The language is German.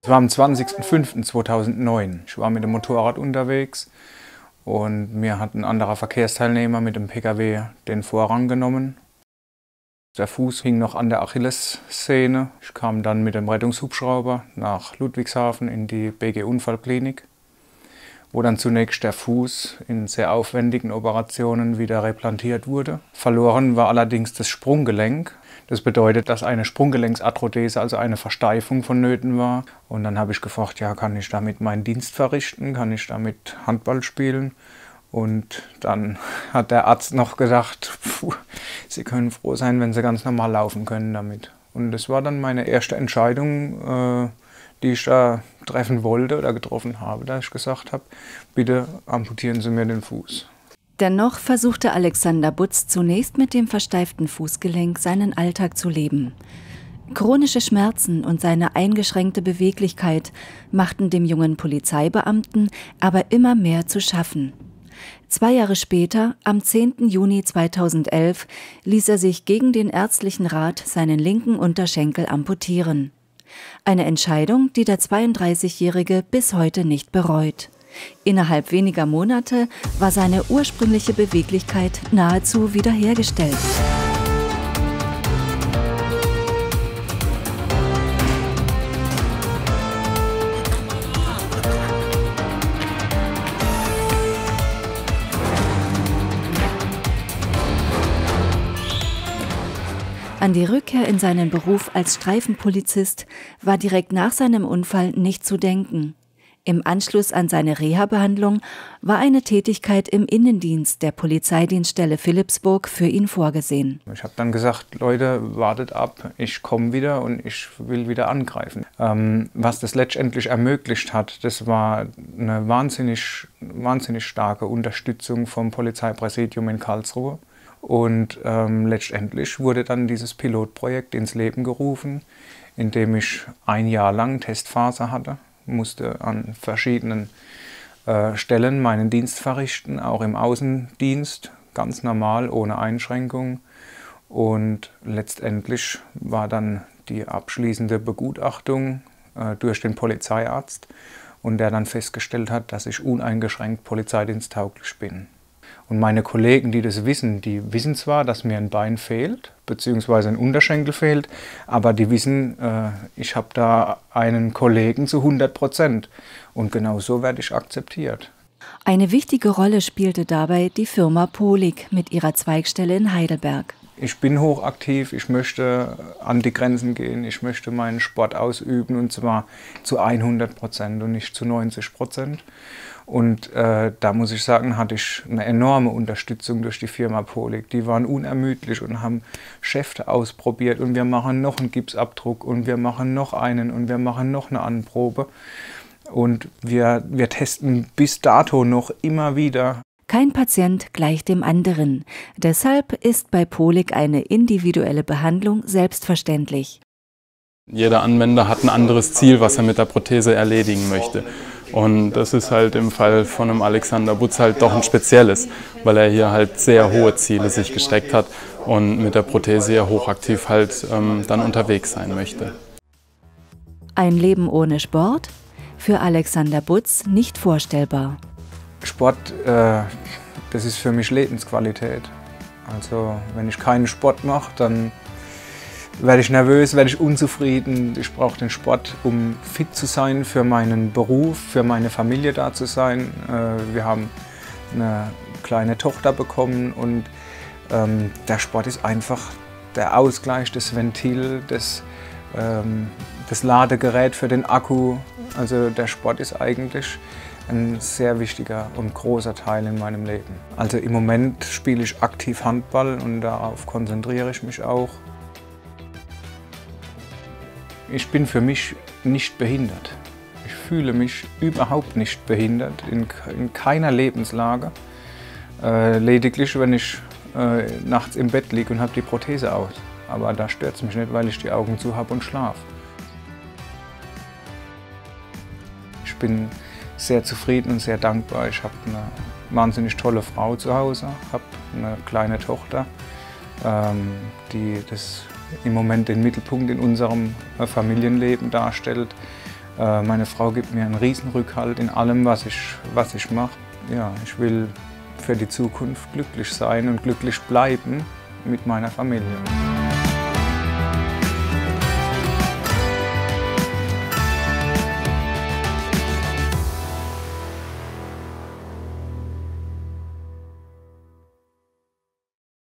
Es war am 20.05.2009. Ich war mit dem Motorrad unterwegs und mir hat ein anderer Verkehrsteilnehmer mit dem Pkw den Vorrang genommen. Der Fuß hing noch an der Achillessehne. Ich kam dann mit dem Rettungshubschrauber nach Ludwigshafen in die BG-Unfallklinik, wo dann zunächst der Fuß in sehr aufwendigen Operationen wieder replantiert wurde. Verloren war allerdings das Sprunggelenk. Das bedeutet, dass eine Sprunggelenksarthrodese, also eine Versteifung, vonnöten war. Und dann habe ich gefragt, ja, kann ich damit meinen Dienst verrichten, kann ich damit Handball spielen? Und dann hat der Arzt noch gesagt, Sie können froh sein, wenn Sie ganz normal laufen können damit. Und das war dann meine erste Entscheidung, die ich da treffen wollte oder getroffen habe, da ich gesagt habe, bitte amputieren Sie mir den Fuß. Dennoch versuchte Alexander Butz zunächst mit dem versteiften Fußgelenk seinen Alltag zu leben. Chronische Schmerzen und seine eingeschränkte Beweglichkeit machten dem jungen Polizeibeamten aber immer mehr zu schaffen. 2 Jahre später, am 10. Juni 2011, ließ er sich gegen den ärztlichen Rat seinen linken Unterschenkel amputieren. Eine Entscheidung, die der 32-Jährige bis heute nicht bereut. Innerhalb weniger Monate war seine ursprüngliche Beweglichkeit nahezu wiederhergestellt. An die Rückkehr in seinen Beruf als Streifenpolizist war direkt nach seinem Unfall nicht zu denken. Im Anschluss an seine Reha-Behandlung war eine Tätigkeit im Innendienst der Polizeidienststelle Philippsburg für ihn vorgesehen. Ich habe dann gesagt, Leute, wartet ab, ich komme wieder und ich will wieder angreifen. Was das letztendlich ermöglicht hat, das war eine wahnsinnig starke Unterstützung vom Polizeipräsidium in Karlsruhe. Und letztendlich wurde dann dieses Pilotprojekt ins Leben gerufen, in dem ich 1 Jahr lang Testphase hatte. Musste an verschiedenen Stellen meinen Dienst verrichten, auch im Außendienst, ganz normal, ohne Einschränkung. Und letztendlich war dann die abschließende Begutachtung durch den Polizeiarzt und der dann festgestellt hat, dass ich uneingeschränkt polizeidiensttauglich bin. Und meine Kollegen, die das wissen, die wissen zwar, dass mir ein Bein fehlt, beziehungsweise ein Unterschenkel fehlt, aber die wissen, ich habe da einen Kollegen zu 100%. Und genau so werde ich akzeptiert. Eine wichtige Rolle spielte dabei die Firma Polig mit ihrer Zweigstelle in Heidelberg. Ich bin hochaktiv, ich möchte an die Grenzen gehen, ich möchte meinen Sport ausüben und zwar zu 100% und nicht zu 90%. Und da muss ich sagen, hatte ich eine enorme Unterstützung durch die Firma Polig. Die waren unermüdlich und haben Schäfte ausprobiert und wir machen noch einen Gipsabdruck und wir machen noch einen und wir machen noch eine Anprobe. Und wir testen bis dato noch immer wieder. Kein Patient gleich dem anderen. Deshalb ist bei Polig eine individuelle Behandlung selbstverständlich. Jeder Anwender hat ein anderes Ziel, was er mit der Prothese erledigen möchte. Und das ist halt im Fall von einem Alexander Butz halt doch ein spezielles, weil er hier halt sehr hohe Ziele sich gesteckt hat und mit der Prothese ja hochaktiv halt dann unterwegs sein möchte. Ein Leben ohne Sport? Für Alexander Butz nicht vorstellbar. Sport, das ist für mich Lebensqualität. Also wenn ich keinen Sport mache, dann werde ich nervös, werde ich unzufrieden. Ich brauche den Sport, um fit zu sein für meinen Beruf, für meine Familie da zu sein. Wir haben eine kleine Tochter bekommen und der Sport ist einfach der Ausgleich, das Ventil, das Ladegerät für den Akku. Also der Sport ist eigentlich ein sehr wichtiger und großer Teil in meinem Leben. Also im Moment spiele ich aktiv Handball und darauf konzentriere ich mich auch. Ich bin für mich nicht behindert. Ich fühle mich überhaupt nicht behindert, in keiner Lebenslage. Lediglich, wenn ich nachts im Bett liege und habe die Prothese aus. Aber da stört es mich nicht, weil ich die Augen zu habe und schlafe. Ich bin sehr zufrieden und sehr dankbar. Ich habe eine wahnsinnig tolle Frau zu Hause, habe eine kleine Tochter, die das im Moment den Mittelpunkt in unserem Familienleben darstellt. Meine Frau gibt mir einen Riesenrückhalt in allem, was ich mache. Ja, ich will für die Zukunft glücklich sein und glücklich bleiben mit meiner Familie.